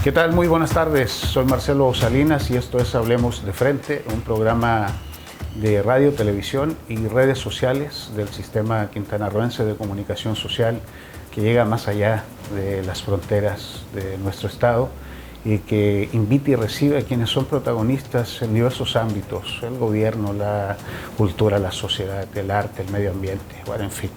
¿Qué tal? Muy buenas tardes. Soy Marcelo Salinas y esto es Hablemos de Frente, un programa de radio, televisión y redes sociales del Sistema Quintanarroense de Comunicación Social que llega más allá de las fronteras de nuestro estado y que invita y recibe a quienes son protagonistas en diversos ámbitos: el gobierno, la cultura, la sociedad, el arte, el medio ambiente, bueno, en fin,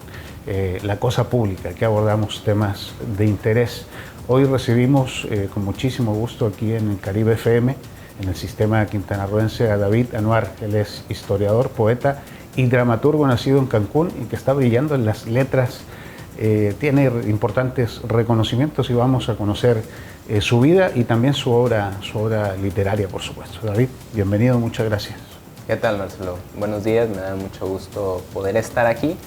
la cosa pública, que abordamos temas de interés. Hoy recibimos con muchísimo gusto aquí en el Caribe FM, en el Sistema Quintanarroense, a David Anuar. Él es historiador, poeta y dramaturgo nacido en Cancún y que está brillando en las letras. Tiene importantes reconocimientos y vamos a conocer su vida y también su obra literaria, por supuesto. David, bienvenido, muchas gracias. ¿Qué tal, Marcelo? Buenos días, me da mucho gusto poder estar aquí.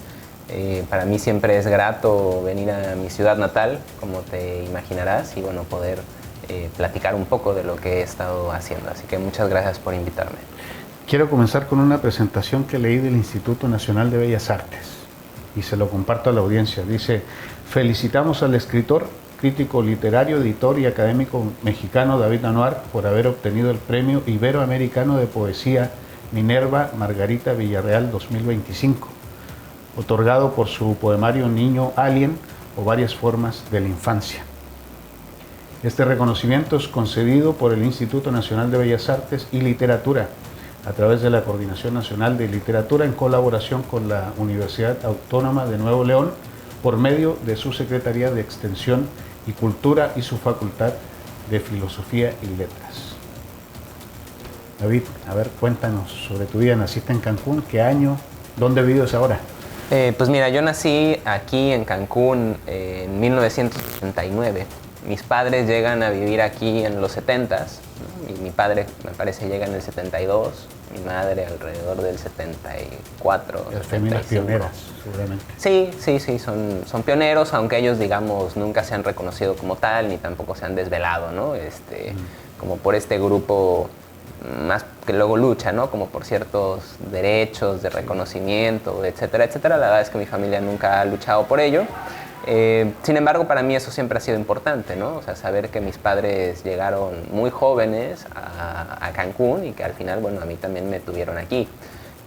Para mí siempre es grato venir a mi ciudad natal, como te imaginarás, y bueno, poder platicar un poco de lo que he estado haciendo. Así que muchas gracias por invitarme. Quiero comenzar con una presentación que leí del Instituto Nacional de Bellas Artes y se lo comparto a la audiencia. Dice: felicitamos al escritor, crítico literario, editor y académico mexicano David Anuar por haber obtenido el Premio Iberoamericano de Poesía Minerva Margarita Villarreal 2025, otorgado por su poemario Niño Alien o Varias Formas de la Infancia. Este reconocimiento es concedido por el Instituto Nacional de Bellas Artes y Literatura a través de la Coordinación Nacional de Literatura en colaboración con la Universidad Autónoma de Nuevo León por medio de su Secretaría de Extensión y Cultura y su Facultad de Filosofía y Letras. David, a ver, cuéntanos sobre tu vida. Naciste en Cancún, ¿qué año? ¿Dónde vives ahora? Pues mira, yo nací aquí en Cancún en 1979. Mis padres llegan a vivir aquí en los 70s, ¿no? Y mi padre, me parece, llega en el 72, mi madre alrededor del 74. Las féminas pioneras, seguramente. Sí, son pioneros, aunque ellos, digamos, nunca se han reconocido como tal, ni tampoco se han desvelado, ¿no? Como por este grupo más que luego lucha, ¿no? Como por ciertos derechos de reconocimiento, etcétera, etcétera. La verdad es que mi familia nunca ha luchado por ello. Sin embargo, para mí eso siempre ha sido importante, ¿no? O sea, saber que mis padres llegaron muy jóvenes a Cancún y que al final, bueno, a mí también me tuvieron aquí.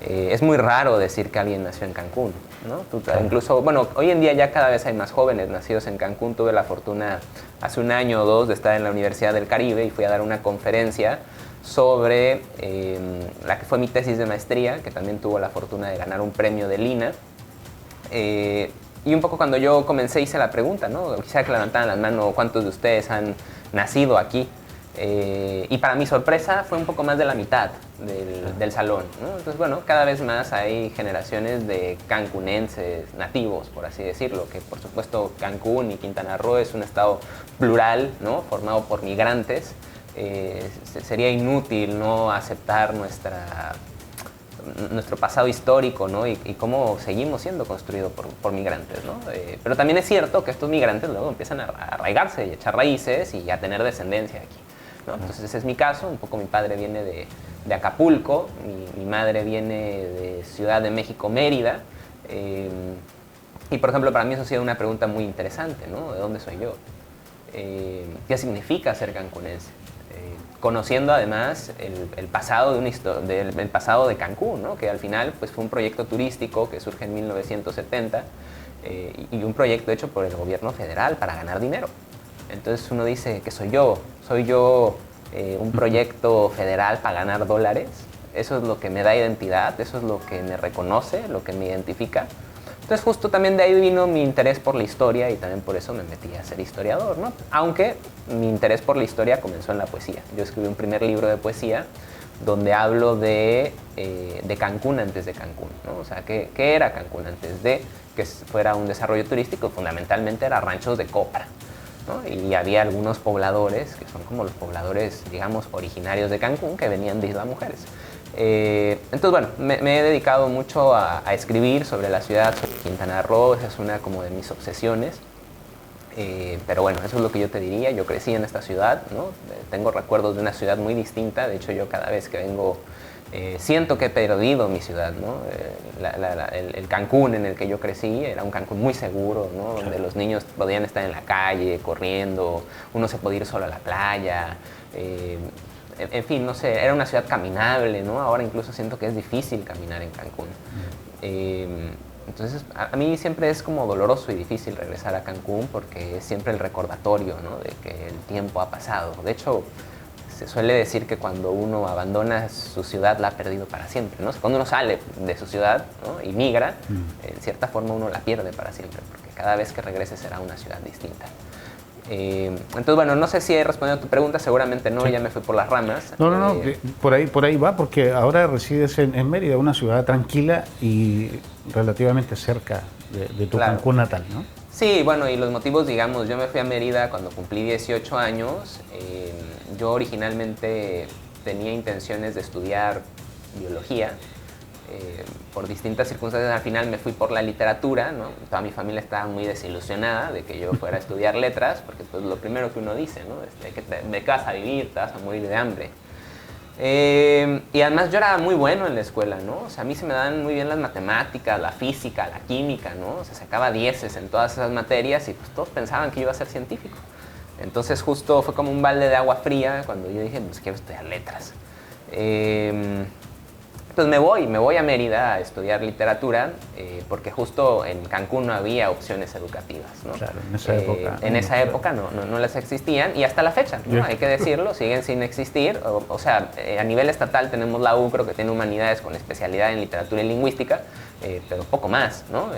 Es muy raro decir que alguien nació en Cancún, ¿no? Incluso, bueno, hoy en día ya cada vez hay más jóvenes nacidos en Cancún. Tuve la fortuna hace un año o dos de estar en la Universidad del Caribe y fui a dar una conferencia sobre la que fue mi tesis de maestría, que también tuvo la fortuna de ganar un premio de Lina. Y un poco cuando yo comencé hice la pregunta, ¿no? Quisiera que levantaran la mano cuántos de ustedes han nacido aquí. Y para mi sorpresa fue un poco más de la mitad del salón, ¿no? Entonces, bueno, cada vez más hay generaciones de cancunenses nativos, por así decirlo, que por supuesto Cancún y Quintana Roo es un estado plural, ¿no? Formado por migrantes. Sería inútil no aceptar nuestro pasado histórico, ¿no? Y cómo seguimos siendo construidos por migrantes, ¿no? Pero también es cierto que estos migrantes luego empiezan a arraigarse y a echar raíces y a tener descendencia aquí, ¿no? Entonces ese es mi caso. Un poco mi padre viene de Acapulco, mi madre viene de Ciudad de México, Mérida. Y por ejemplo, para mí eso ha sido una pregunta muy interesante, ¿no? ¿De dónde soy yo? ¿Qué significa ser cancunense? Conociendo además el pasado del pasado de Cancún, ¿no? Que al final pues, fue un proyecto turístico que surge en 1970 y un proyecto hecho por el gobierno federal para ganar dinero. Entonces uno dice, ¿qué soy yo? ¿Soy yo un proyecto federal para ganar dólares? Eso es lo que me da identidad, eso es lo que me reconoce, lo que me identifica. Entonces justo también de ahí vino mi interés por la historia y también por eso me metí a ser historiador, ¿no? Aunque mi interés por la historia comenzó en la poesía. Yo escribí un primer libro de poesía donde hablo de Cancún antes de Cancún, ¿no? O sea, ¿qué era Cancún antes de que fuera un desarrollo turístico? Fundamentalmente era ranchos de copra, ¿no? Y había algunos pobladores que son como los pobladores, digamos, originarios de Cancún que venían de Isla Mujeres. Entonces, bueno, me he dedicado mucho a escribir sobre la ciudad, sobre Quintana Roo. Esa es una como de mis obsesiones. Pero bueno, eso es lo que yo te diría. Yo crecí en esta ciudad, ¿no? Tengo recuerdos de una ciudad muy distinta. De hecho, yo cada vez que vengo Siento que he perdido mi ciudad, ¿no? El Cancún en el que yo crecí era un Cancún muy seguro, ¿no? Donde los niños podían estar en la calle, corriendo, uno se podía ir solo a la playa, en fin, no sé, era una ciudad caminable, ¿no? Ahora incluso siento que es difícil caminar en Cancún. Entonces, a mí siempre es como doloroso y difícil regresar a Cancún porque es siempre el recordatorio, ¿no? De que el tiempo ha pasado. De hecho, se suele decir que cuando uno abandona su ciudad la ha perdido para siempre, ¿no? O sea, cuando uno sale de su ciudad, ¿no? Y migra, en cierta forma uno la pierde para siempre, porque cada vez que regrese será una ciudad distinta. Entonces, bueno, no sé si he respondido a tu pregunta, seguramente no, sí. Ya me fui por las ramas. No, por ahí va, porque ahora resides en Mérida, una ciudad tranquila y relativamente cerca de tu claro. Cancún natal, ¿no? Sí, bueno, y los motivos, digamos, yo me fui a Mérida cuando cumplí 18 años. Yo originalmente tenía intenciones de estudiar biología. Por distintas circunstancias al final me fui por la literatura, ¿no? Toda mi familia estaba muy desilusionada de que yo fuera a estudiar letras, porque pues lo primero que uno dice, ¿no? ¿De qué vas a vivir? Te vas a morir de hambre. Y además yo era muy bueno en la escuela, ¿no? O sea, a mí se me dan muy bien las matemáticas, la física, la química, ¿no? O sea, sacaba 10 en todas esas materias y pues todos pensaban que yo iba a ser científico. Entonces justo fue como un balde de agua fría cuando yo dije, pues quiero estudiar letras. Entonces me voy a Mérida a estudiar literatura porque justo en Cancún no había opciones educativas, ¿no? Claro, en esa época. En esa época no las existían y hasta la fecha, ¿no? Hay que decirlo, siguen sin existir. O sea, a nivel estatal tenemos la UCRO que tiene humanidades con especialidad en literatura y lingüística, pero poco más, ¿no?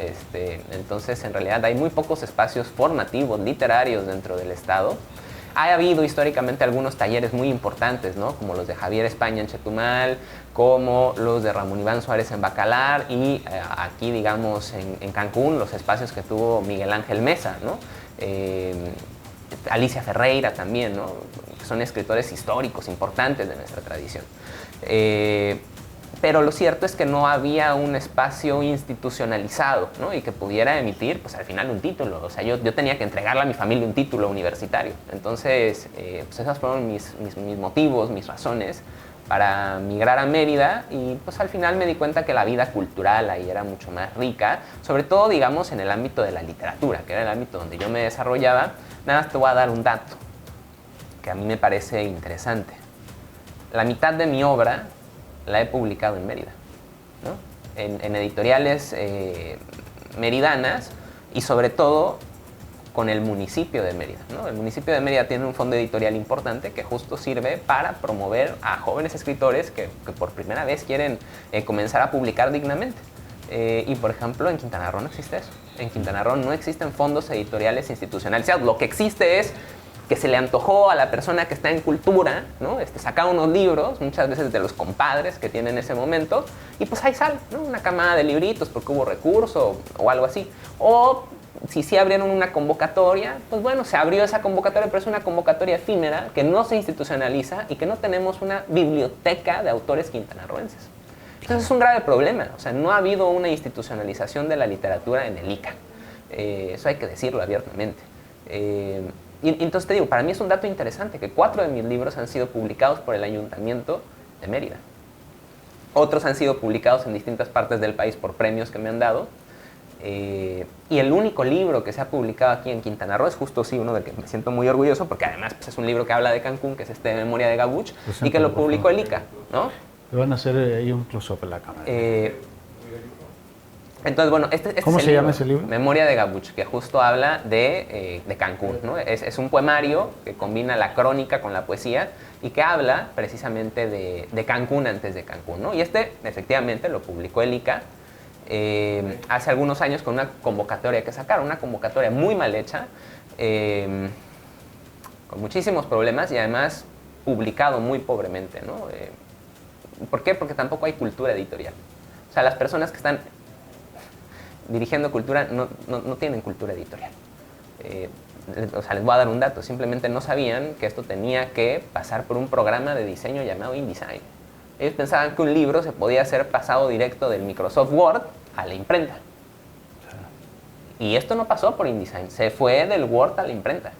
Entonces, en realidad hay muy pocos espacios formativos, literarios dentro del Estado. Ha habido históricamente algunos talleres muy importantes, ¿no? Como los de Javier España en Chetumal, como los de Ramón Iván Suárez en Bacalar y aquí, digamos, en Cancún, los espacios que tuvo Miguel Ángel Mesa, ¿no? Alicia Ferreira también, ¿no? Que son escritores históricos importantes de nuestra tradición. Pero lo cierto es que no había un espacio institucionalizado, ¿no? Y que pudiera emitir, pues al final un título. O sea, yo tenía que entregarle a mi familia un título universitario. Entonces, pues esos fueron mis motivos, mis razones para migrar a Mérida y pues al final me di cuenta que la vida cultural ahí era mucho más rica, sobre todo, digamos, en el ámbito de la literatura, que era el ámbito donde yo me desarrollaba. Nada más te voy a dar un dato que a mí me parece interesante. La mitad de mi obra la he publicado en Mérida, ¿no? En editoriales meridanas y sobre todo con el municipio de Mérida, ¿no? El municipio de Mérida tiene un fondo editorial importante que justo sirve para promover a jóvenes escritores que por primera vez quieren comenzar a publicar dignamente. Y por ejemplo en Quintana Roo no existe eso. En Quintana Roo no existen fondos editoriales institucionalizados. Lo que existe es que se le antojó a la persona que está en cultura, ¿no? Sacar unos libros, muchas veces de los compadres que tienen en ese momento, y pues ahí sale, ¿no? Una camada de libritos porque hubo recurso o algo así. O si sí abrieron una convocatoria, pues bueno, se abrió esa convocatoria, pero es una convocatoria efímera que no se institucionaliza y que no tenemos una biblioteca de autores quintanarroenses. Entonces es un grave problema, o sea, no ha habido una institucionalización de la literatura en el ICA. Eso hay que decirlo abiertamente. Y entonces te digo, para mí es un dato interesante que 4 de mis libros han sido publicados por el Ayuntamiento de Mérida. Otros han sido publicados en distintas partes del país por premios que me han dado. Y el único libro que se ha publicado aquí en Quintana Roo es justo sí uno del que me siento muy orgulloso, porque además pues, es un libro que habla de Cancún, que es Memoria de Gabuch, pues y que lo publicó el ICA, ¿no? Le van a hacer ahí un close-up en la cámara. Entonces, bueno, ¿Cómo se llama ese libro? Memoria de Gabuch, que justo habla de Cancún, ¿no? Es un poemario que combina la crónica con la poesía y que habla precisamente de Cancún antes de Cancún, ¿no? Y efectivamente, lo publicó el ICA hace algunos años con una convocatoria que sacaron, una convocatoria muy mal hecha, con muchísimos problemas y además publicado muy pobremente, ¿no? ¿Por qué? Porque tampoco hay cultura editorial. O sea, las personas que están dirigiendo cultura no tienen cultura editorial. O sea, les voy a dar un dato. Simplemente no sabían que esto tenía que pasar por un programa de diseño llamado InDesign. Ellos pensaban que un libro se podía hacer pasado directo del Microsoft Word a la imprenta. Y esto no pasó por InDesign. Se fue del Word a la imprenta.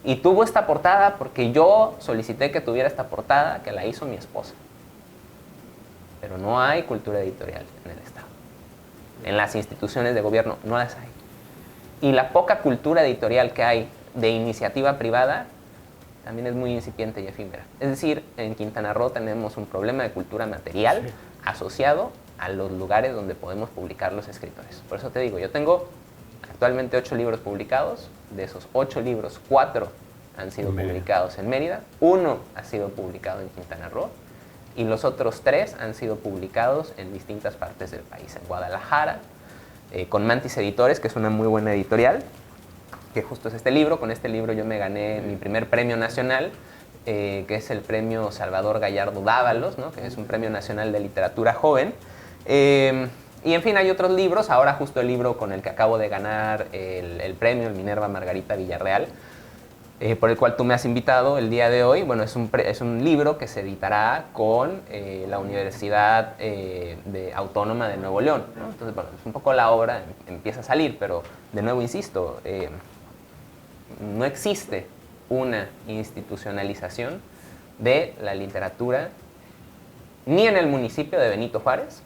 Y tuvo esta portada porque yo solicité que tuviera esta portada, que la hizo mi esposa. pero no hay cultura editorial en el Estado. En las instituciones de gobierno no las hay. Y la poca cultura editorial que hay de iniciativa privada también es muy incipiente y efímera. Es decir, en Quintana Roo tenemos un problema de cultura material asociado a los lugares donde podemos publicar los escritores. Por eso te digo, yo tengo actualmente 8 libros publicados. De esos 8 libros, 4 han sido publicados en Mérida, 1 ha sido publicado en Quintana Roo y los otros 3 han sido publicados en distintas partes del país. En Guadalajara, con Mantis Editores, que es una muy buena editorial, que justo es este libro. Con este libro yo me gané mi primer premio nacional, que es el premio Salvador Gallardo Dávalos, ¿no? Que es un premio nacional de literatura joven. Y en fin, hay otros libros. Ahora justo el libro con el que acabo de ganar el premio, el Minerva Margarita Villarreal, por el cual tú me has invitado el día de hoy. Bueno, es un libro que se editará con la Universidad Autónoma de Nuevo León, ¿no? Entonces, bueno, es un poco la obra, empieza a salir, pero de nuevo insisto, no existe una institucionalización de la literatura ni en el municipio de Benito Juárez,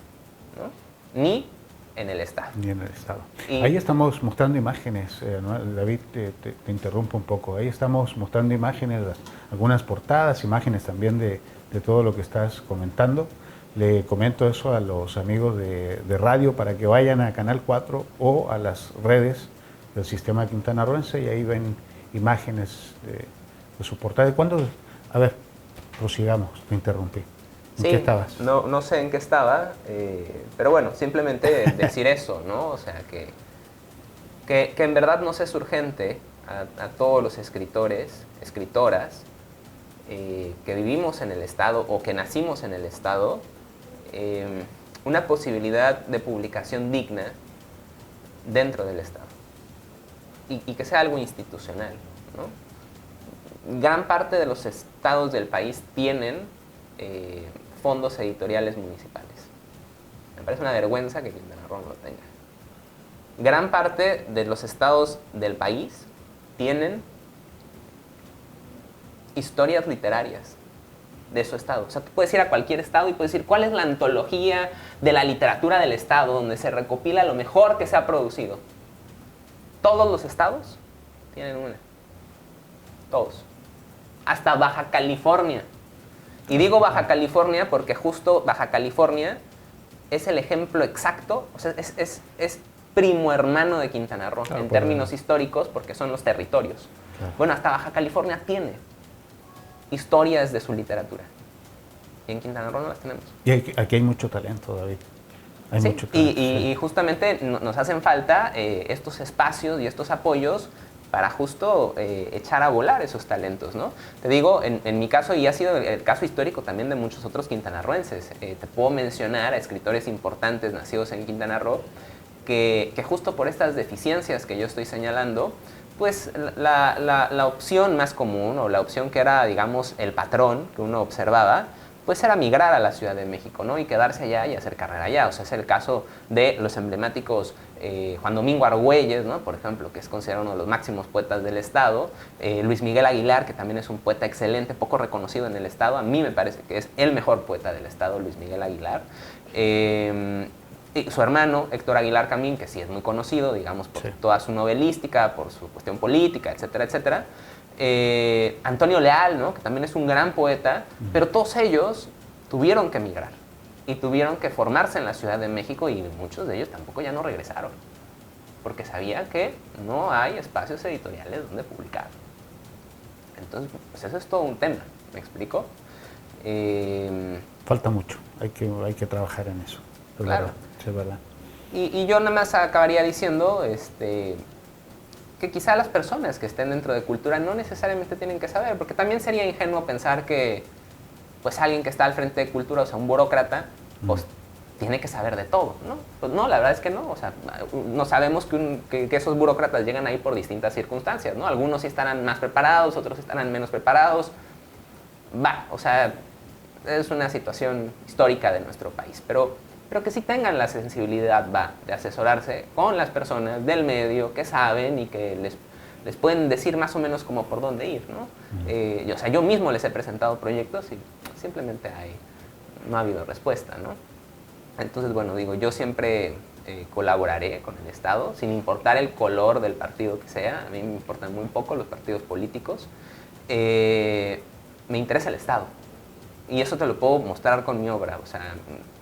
¿no? Ni en el Estado. Ni en el Estado. Ahí estamos mostrando imágenes, ¿no? David, te interrumpo un poco. Ahí estamos mostrando imágenes, algunas portadas, imágenes también de todo lo que estás comentando. Le comento eso a los amigos de radio para que vayan a Canal 4 o a las redes del Sistema Quintanarroense y ahí ven imágenes de su portada. ¿Cuándo? A ver, prosigamos, te interrumpí. ¿En qué estabas? No sé en qué estaba, pero bueno, simplemente decir eso, ¿no? O sea, que en verdad nos es urgente a todos los escritores, escritoras, que vivimos en el Estado o que nacimos en el Estado, una posibilidad de publicación digna dentro del Estado. Y que sea algo institucional, ¿no? Gran parte de los estados del país tienen fondos editoriales municipales. Me parece una vergüenza que Quintana Roo no lo tenga. Gran parte de los estados del país tienen historias literarias de su estado. O sea, tú puedes ir a cualquier estado y puedes decir cuál es la antología de la literatura del estado donde se recopila lo mejor que se ha producido. Todos los estados tienen una. Todos. Hasta Baja California. Y digo Baja California porque justo Baja California es el ejemplo exacto, o sea, es primo hermano de Quintana Roo, en términos históricos, porque son los territorios. Claro. Bueno, hasta Baja California tiene historias de su literatura. Y en Quintana Roo no las tenemos. Y aquí hay mucho talento, David. Hay mucho talento. Y justamente nos hacen falta estos espacios y estos apoyos para justo echar a volar esos talentos, ¿no? Te digo, en mi caso, y ha sido el caso histórico también de muchos otros quintanarroenses, te puedo mencionar a escritores importantes nacidos en Quintana Roo que justo por estas deficiencias que yo estoy señalando, pues la opción más común o la opción que era, digamos, el patrón que uno observaba, pues era migrar a la Ciudad de México, ¿no? Y quedarse allá y hacer carrera allá. O sea, es el caso de los emblemáticos Juan Domingo Argüelles, ¿no? Por ejemplo, que es considerado uno de los máximos poetas del Estado. Luis Miguel Aguilar, que también es un poeta excelente, poco reconocido en el Estado. A mí me parece que es el mejor poeta del Estado, Luis Miguel Aguilar. Y su hermano, Héctor Aguilar Camín, que sí es muy conocido, digamos, por toda su novelística, por su cuestión política, etcétera, etcétera. Antonio Leal, ¿no? Que también es un gran poeta, pero todos ellos tuvieron que emigrar y tuvieron que formarse en la Ciudad de México y muchos de ellos tampoco ya no regresaron porque sabían que no hay espacios editoriales donde publicar. Entonces, pues eso es todo un tema, ¿me explico? Falta mucho, hay que trabajar en eso. Es claro. Verdad, es verdad. Y yo nada más acabaría diciendo que quizá las personas que estén dentro de cultura no necesariamente tienen que saber, porque también sería ingenuo pensar que pues alguien que está al frente de cultura, o sea, un burócrata, pues tiene que saber de todo, ¿no? Pues no, la verdad es que no, o sea, no sabemos que esos burócratas llegan ahí por distintas circunstancias, ¿no? Algunos sí estarán más preparados, otros estarán menos preparados, o sea, es una situación histórica de nuestro país, pero que sí tengan la sensibilidad de asesorarse con las personas del medio que saben y que les pueden decir más o menos como por dónde ir, ¿no? O sea, yo mismo les he presentado proyectos y simplemente no ha habido respuesta, ¿no? Entonces, bueno, digo, yo siempre colaboraré con el Estado, sin importar el color del partido que sea. A mí me importan muy poco los partidos políticos. Me interesa el Estado. Y eso te lo puedo mostrar con mi obra. O sea,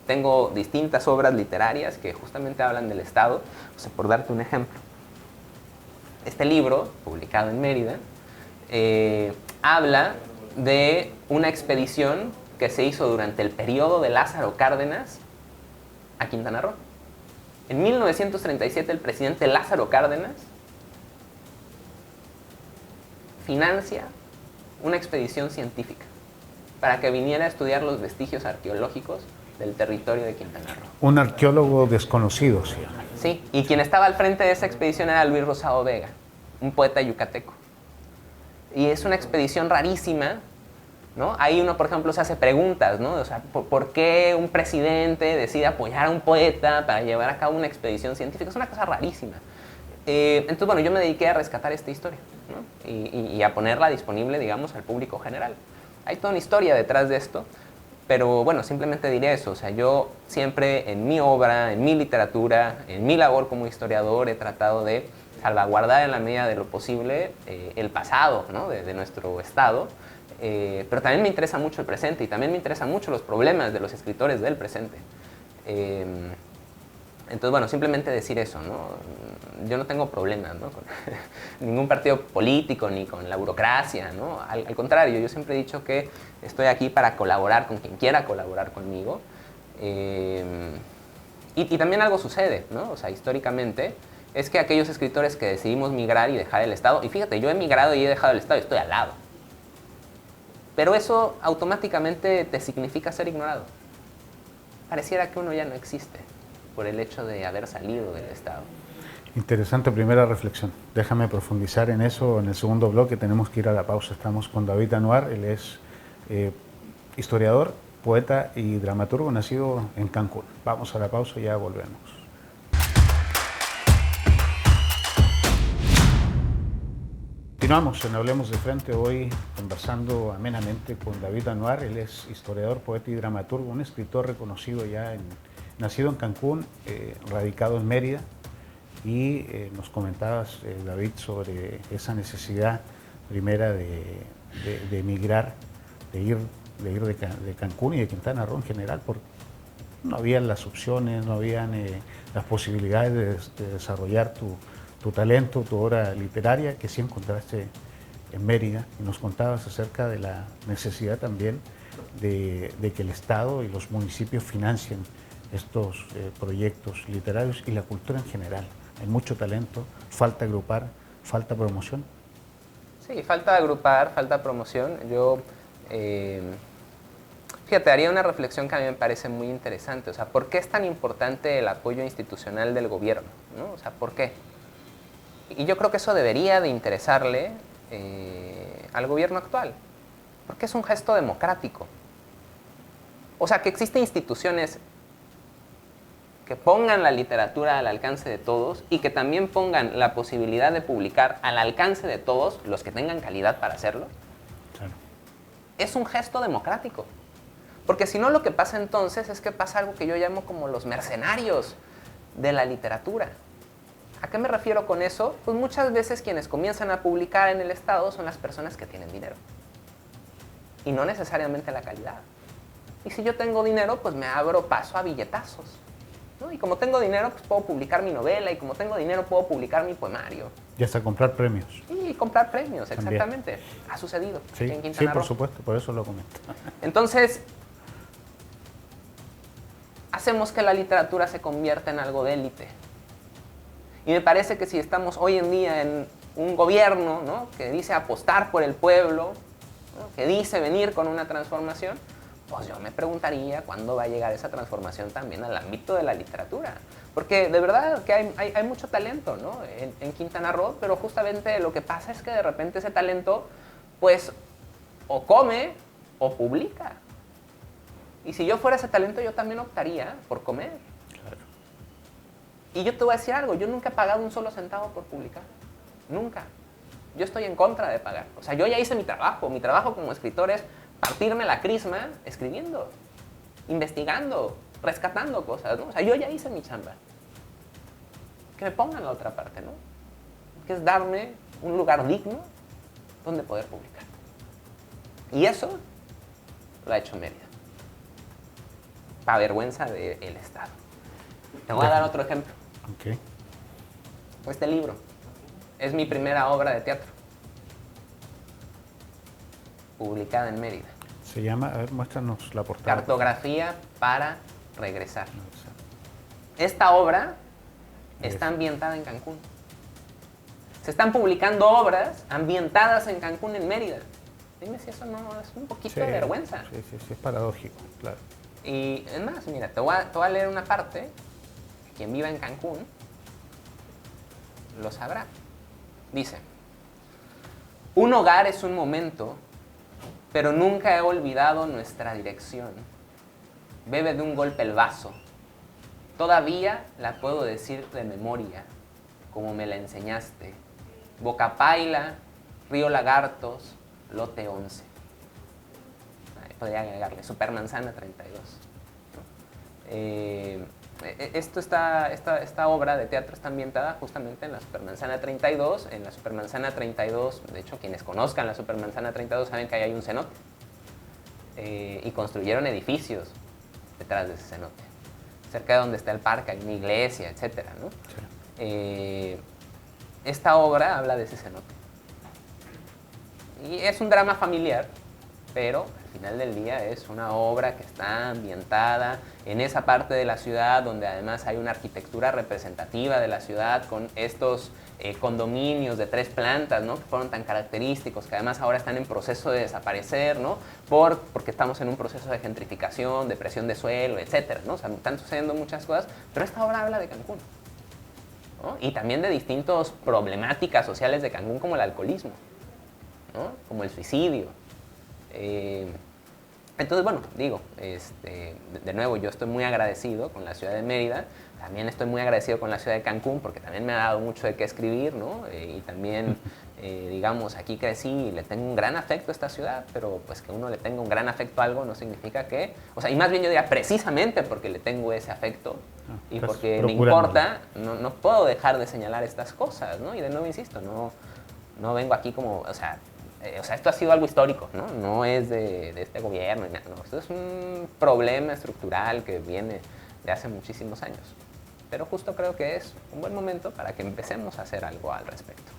tengo distintas obras literarias que justamente hablan del Estado. O sea, por darte un ejemplo. Este libro, publicado en Mérida, habla de una expedición que se hizo durante el periodo de Lázaro Cárdenas a Quintana Roo. En 1937 el presidente Lázaro Cárdenas financia una expedición científica para que viniera a estudiar los vestigios arqueológicos del territorio de Quintana Roo. Un arqueólogo desconocido, sí. Sí, y quien estaba al frente de esa expedición era Luis Rosado Vega, un poeta yucateco. Y es una expedición rarísima, ¿no? Ahí uno, por ejemplo, se hace preguntas, ¿no? O sea, ¿por qué un presidente decide apoyar a un poeta para llevar a cabo una expedición científica? Es una cosa rarísima. Entonces, bueno, yo me dediqué a rescatar esta historia, ¿no? Y a ponerla disponible, digamos, al público general. Hay toda una historia detrás de esto, pero bueno, simplemente diré eso. O sea, yo siempre en mi obra, en mi literatura, en mi labor como historiador, he tratado de salvaguardar en la medida de lo posible el pasado, ¿no? de nuestro Estado, pero también me interesa mucho el presente y también me interesan mucho los problemas de los escritores del presente. Entonces, bueno, simplemente decir eso, ¿no? Yo no tengo problemas, ¿no? con ningún partido político ni con la burocracia, ¿no? Al contrario, yo siempre he dicho que estoy aquí para colaborar con quien quiera colaborar conmigo. Y también algo sucede, ¿no? O sea, históricamente, es que aquellos escritores que decidimos migrar y dejar el Estado, y fíjate, yo he migrado y he dejado el Estado y estoy al lado, pero eso automáticamente te significa ser ignorado. Pareciera que uno ya no existe por el hecho de haber salido del Estado. Interesante primera reflexión. Déjame profundizar en eso en el segundo bloque. Tenemos que ir a la pausa. Estamos con David Anuar. Él es historiador, poeta y dramaturgo, nacido en Cancún. Vamos a la pausa y ya volvemos. Continuamos en Hablemos de Frente, hoy conversando amenamente con David Anuar. Él es historiador, poeta y dramaturgo, un escritor reconocido ya, nacido en Cancún, radicado en Mérida. Y nos comentabas, David, sobre esa necesidad primera de emigrar, de ir de Cancún y de Quintana Roo en general, porque no habían las opciones, no habían las posibilidades de desarrollar tu talento, tu obra literaria, que sí encontraste en Mérida. Y nos contabas acerca de la necesidad también de que el Estado y los municipios financien estos proyectos literarios y la cultura en general. Hay mucho talento, falta agrupar, falta promoción. Sí, falta agrupar, falta promoción. Yo, fíjate, haría una reflexión que a mí me parece muy interesante. O sea, ¿por qué es tan importante el apoyo institucional del gobierno, ¿no? O sea, ¿por qué? Y yo creo que eso debería de interesarle al gobierno actual, porque es un gesto democrático. O sea, que existen instituciones que pongan la literatura al alcance de todos y que también pongan la posibilidad de publicar al alcance de todos los que tengan calidad para hacerlo. Claro. Es un gesto democrático. Porque si no, lo que pasa entonces es que pasa algo que yo llamo como los mercenarios de la literatura. ¿A qué me refiero con eso? Pues muchas veces quienes comienzan a publicar en el Estado son las personas que tienen dinero. Y no necesariamente la calidad. Y si yo tengo dinero, pues me abro paso a billetazos, ¿no? Y como tengo dinero, pues puedo publicar mi novela, y como tengo dinero, puedo publicar mi poemario. Y hasta comprar premios. Y comprar premios, exactamente. También. Ha sucedido Sí, aquí en Quintana Roo. por supuesto, por eso lo comento. Entonces, hacemos que la literatura se convierta en algo de élite. Y me parece que si estamos hoy en día en un gobierno, ¿no?, que dice apostar por el pueblo, ¿no?, que dice venir con una transformación, pues yo me preguntaría cuándo va a llegar esa transformación también al ámbito de la literatura. Porque de verdad que hay mucho talento, ¿no?, en Quintana Roo, pero justamente lo que pasa es que de repente ese talento, pues, o come o publica. Y si yo fuera ese talento, yo también optaría por comer. Claro. Y yo te voy a decir algo, yo nunca he pagado un solo centavo por publicar. Nunca. Yo estoy en contra de pagar. O sea, yo ya hice mi trabajo. Mi trabajo como escritor es partirme la crisma escribiendo. investigando, rescatando cosas, ¿no? O sea, yo ya hice mi chamba. Que me pongan la otra parte, ¿no? Que es darme un lugar digno donde poder publicar. Y eso lo ha hecho Mérida. Para vergüenza del Estado. Te voy a dar otro ejemplo. Okay. Este libro es mi primera obra de teatro. Publicada en Mérida. Se llama, a ver, muéstranos la portada. Cartografía para regresar. Esta obra está ambientada en Cancún. Se están publicando obras ambientadas en Cancún, en Mérida. Dime si eso no es un poquito de vergüenza. Sí, es paradójico, claro. Y es más, mira, te voy a leer una parte. Quien viva en Cancún lo sabrá. Dice: un hogar es un momento, pero nunca he olvidado nuestra dirección. Bebe de un golpe el vaso. Todavía la puedo decir de memoria, como me la enseñaste. Boca Paila, Río Lagartos, Lote 11. Ahí podría agregarle, Supermanzana 32. Esta obra de teatro está ambientada justamente en la Supermanzana 32. En la Supermanzana 32, de hecho, quienes conozcan la Supermanzana 32 saben que ahí hay un cenote. Y construyeron edificios detrás de ese cenote. Cerca de donde está el parque hay una iglesia, etc., ¿no? Sí. Esta obra habla de ese cenote. Y es un drama familiar, pero al final del día es una obra que está ambientada en esa parte de la ciudad donde además hay una arquitectura representativa de la ciudad con estos condominios de 3 plantas, ¿no? Que fueron tan característicos, que además ahora están en proceso de desaparecer, ¿no? Porque estamos en un proceso de gentrificación, de presión de suelo, etcétera, ¿no? O sea, están sucediendo muchas cosas, pero esta obra habla de Cancún, ¿no? Y también de distintas problemáticas sociales de Cancún, como el alcoholismo, ¿no? Como el suicidio. Entonces, bueno, digo, de nuevo, yo estoy muy agradecido con la ciudad de Mérida, también estoy muy agradecido con la ciudad de Cancún, porque también me ha dado mucho de qué escribir, ¿no? Y también, digamos, aquí crecí y le tengo un gran afecto a esta ciudad, pero pues que uno le tenga un gran afecto a algo no significa que, o sea, y más bien yo diría precisamente porque le tengo ese afecto y porque me importa, no puedo dejar de señalar estas cosas, ¿no? Y de nuevo insisto, no vengo aquí como, o sea, esto ha sido algo histórico, ¿no? No es de este gobierno, no, esto es un problema estructural que viene de hace muchísimos años. Pero justo creo que es un buen momento para que empecemos a hacer algo al respecto.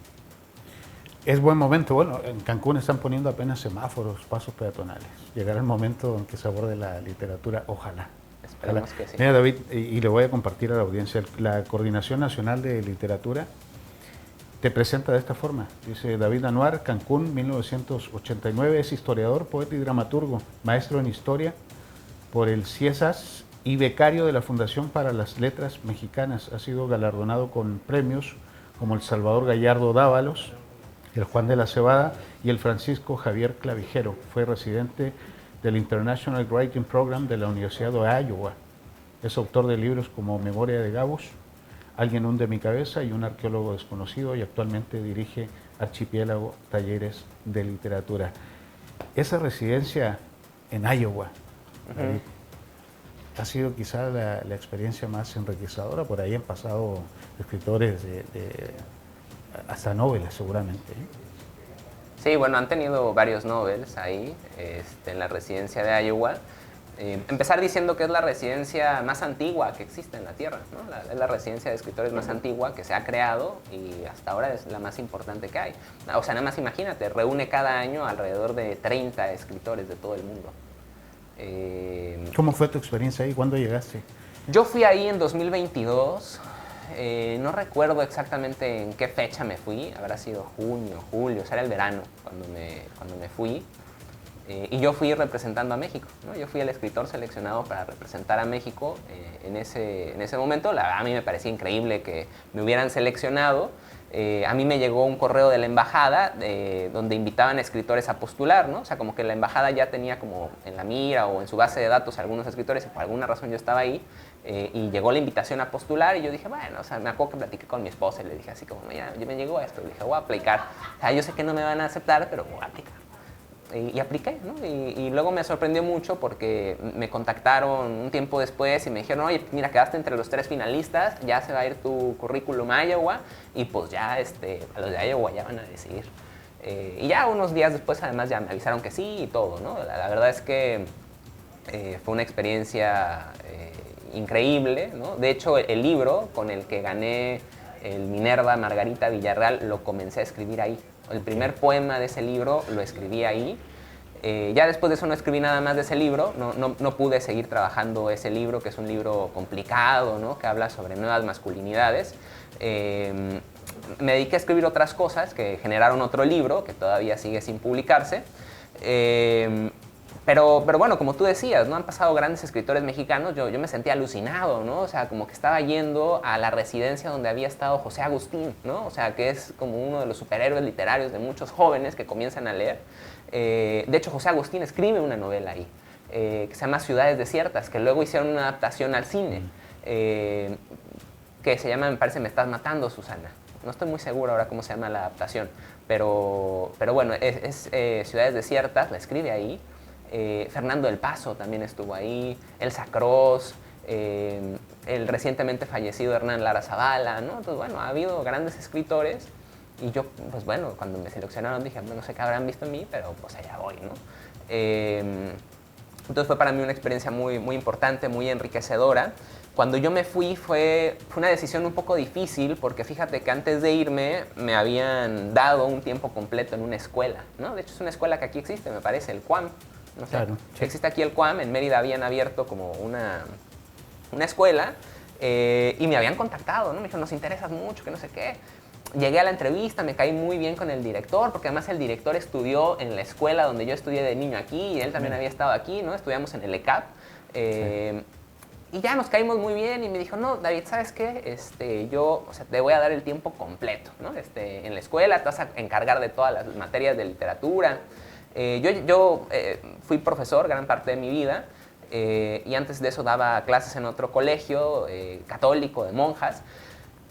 Es buen momento. Bueno, en Cancún están poniendo apenas semáforos, pasos peatonales. Llegará el momento en que se aborde la literatura, ojalá. Esperemos que sí. Mira, David, y le voy a compartir a la audiencia, la Coordinación Nacional de Literatura te presenta de esta forma. Dice: David Anuar, Cancún, 1989, es historiador, poeta y dramaturgo, maestro en historia por el CIESAS y becario de la Fundación para las Letras Mexicanas. Ha sido galardonado con premios como el Salvador Gallardo Dávalos, el Juan de la Cebada y el Francisco Javier Clavijero. Fue residente del International Writing Program de la Universidad de Iowa. Es autor de libros como Memoria de Gabos, Alguien hunde mi cabeza y Un arqueólogo desconocido, y actualmente dirige Archipiélago Talleres de Literatura. Esa residencia en Iowa ha sido quizá la experiencia más enriquecedora. Por ahí han pasado escritores hasta novelas seguramente, ¿eh? Sí, bueno, han tenido varios Nobels ahí, en la residencia de Iowa. Empezar diciendo que es la residencia más antigua que existe en la Tierra, ¿no? Es la residencia de escritores más antigua que se ha creado y hasta ahora es la más importante que hay. O sea, nada más imagínate, reúne cada año alrededor de 30 escritores de todo el mundo. ¿Cómo fue tu experiencia ahí? ¿Cuándo llegaste? Yo fui ahí en 2022. No recuerdo exactamente en qué fecha me fui, habrá sido junio, julio, o sea, era el verano cuando me fui. Y yo fui representando a México, ¿no? Yo fui el escritor seleccionado para representar a México en ese momento. A mí me parecía increíble que me hubieran seleccionado. A mí me llegó un correo de la embajada donde invitaban a escritores a postular, ¿no? O sea, como que la embajada ya tenía como en la mira o en su base de datos algunos escritores y por alguna razón yo estaba ahí. Y llegó la invitación a postular y yo dije, bueno, o sea, me acuerdo que platiqué con mi esposa y le dije así como, mira, yo me llegó esto, le dije, voy a aplicar. O sea, yo sé que no me van a aceptar, pero voy a aplicar. y apliqué, ¿no? Y luego me sorprendió mucho porque me contactaron un tiempo después y me dijeron, oye, mira, quedaste entre los 3 finalistas, ya se va a ir tu currículum a Iowa y pues ya a los de Iowa ya van a decidir. Y ya unos días después además ya me avisaron que sí y todo, ¿no? La verdad es que fue una experiencia increíble, ¿no? De hecho, el libro con el que gané el Minerva Margarita Villarreal lo comencé a escribir ahí. El primer poema de ese libro lo escribí ahí. Ya después de eso no escribí nada más de ese libro, no pude seguir trabajando ese libro, que es un libro complicado, ¿no? Que habla sobre nuevas masculinidades. Me dediqué a escribir otras cosas que generaron otro libro, que todavía sigue sin publicarse. Pero bueno, como tú decías, ¿no? Han pasado grandes escritores mexicanos, yo me sentía alucinado, ¿no? O sea, como que estaba yendo a la residencia donde había estado José Agustín, ¿no? O sea, que es como uno de los superhéroes literarios de muchos jóvenes que comienzan a leer. De hecho, José Agustín escribe una novela ahí, que se llama Ciudades Desiertas, que luego hicieron una adaptación al cine, que se llama, me parece, Me estás matando, Susana. No estoy muy seguro ahora cómo se llama la adaptación, pero bueno, es Ciudades Desiertas, la escribe ahí. Fernando del Paso también estuvo ahí, Elsa Cross, el recientemente fallecido Hernán Lara Zavala, ¿no? Entonces, bueno, ha habido grandes escritores y yo, pues bueno, cuando me seleccionaron dije, no sé qué habrán visto en mí, pero pues allá voy, ¿no? Entonces fue para mí una experiencia muy, muy importante, muy enriquecedora. Cuando yo me fui fue una decisión un poco difícil porque fíjate que antes de irme me habían dado un tiempo completo en una escuela, ¿no? De hecho es una escuela que aquí existe, me parece, el CUAM. No sé, claro, sí. Existe aquí el CUAM, en Mérida habían abierto como una escuela y me habían contactado, ¿no? Me dijeron, nos interesas mucho, que no sé qué. Llegué a la entrevista, me caí muy bien con el director, porque además el director estudió en la escuela donde yo estudié de niño aquí y él también había estado aquí, ¿no? Estudiamos en el ECAP. Sí. Y ya nos caímos muy bien y me dijo, no, David, ¿sabes qué? Yo, o sea, te voy a dar el tiempo completo, ¿no? En la escuela te vas a encargar de todas las materias de literatura. Yo fui profesor gran parte de mi vida y antes de eso daba clases en otro colegio católico de monjas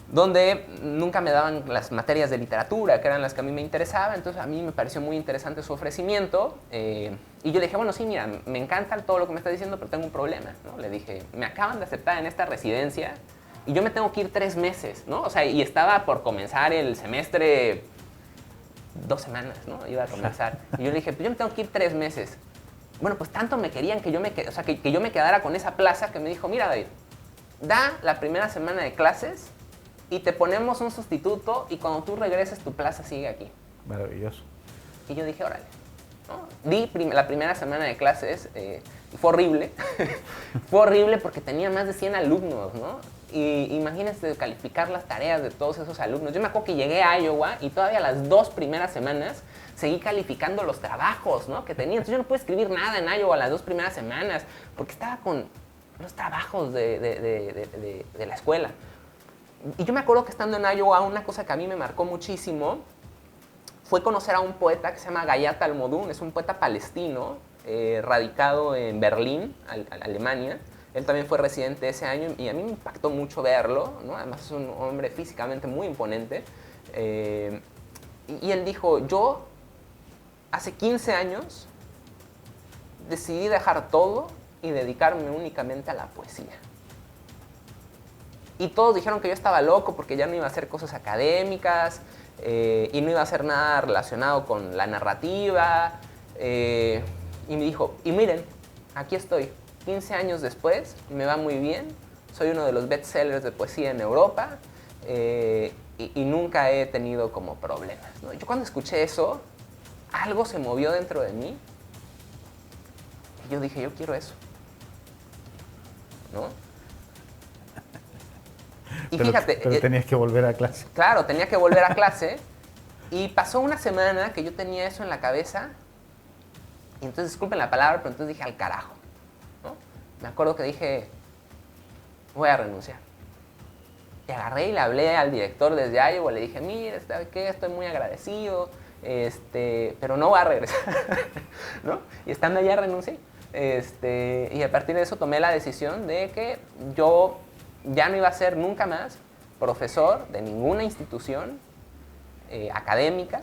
donde nunca me daban las materias de literatura, que eran las que a mí me interesaban. Entonces a mí me pareció muy interesante su ofrecimiento y yo le dije, bueno, sí, mira, me encanta todo lo que me estás diciendo, pero tengo un problema, ¿no? Le dije, me acaban de aceptar en esta residencia y yo me tengo que ir 3 meses, ¿no? O sea, y estaba por comenzar el semestre 2 semanas, ¿no? Iba a comenzar. Y yo le dije, pues yo me tengo que ir 3 meses. Bueno, pues tanto me querían que yo me quedara con esa plaza que me dijo, mira, David, da la primera semana de clases y te ponemos un sustituto y cuando tú regreses tu plaza sigue aquí. Maravilloso. Y yo dije, órale, ¿no? Di la primera semana de clases y fue horrible. Fue horrible porque tenía más de 100 alumnos, ¿no? Y imagínense calificar las tareas de todos esos alumnos. Yo me acuerdo que llegué a Iowa y todavía las 2 primeras semanas seguí calificando los trabajos, ¿no? Que tenía. Entonces yo no pude escribir nada en Iowa las 2 primeras semanas porque estaba con los trabajos de la escuela. Y yo me acuerdo que estando en Iowa, una cosa que a mí me marcó muchísimo fue conocer a un poeta que se llama Gayat Almodún. Es un poeta palestino, radicado en Berlín, Alemania. Él también fue residente ese año y a mí me impactó mucho verlo, ¿no? Además es un hombre físicamente muy imponente. Y él dijo, yo hace 15 años decidí dejar todo y dedicarme únicamente a la poesía. Y todos dijeron que yo estaba loco porque ya no iba a hacer cosas académicas y no iba a hacer nada relacionado con la narrativa. Y me dijo, y miren, aquí estoy, 15 años después, me va muy bien, soy uno de los bestsellers de poesía en Europa y nunca he tenido como problemas, ¿no? Yo cuando escuché eso, algo se movió dentro de mí y yo dije, yo quiero eso, ¿no? Y fíjate, pero tenías que volver a clase. Claro, tenía que volver a clase y pasó una semana que yo tenía eso en la cabeza y entonces, disculpen la palabra, pero entonces dije al carajo, ¿no? Me acuerdo que dije, voy a renunciar. Y agarré y le hablé al director desde Iowa, le dije, mire, ¿sabe qué? Estoy muy agradecido, pero no voy a regresar, ¿no? Y estando allá renuncié. Y a partir de eso tomé la decisión de que yo ya no iba a ser nunca más profesor de ninguna institución académica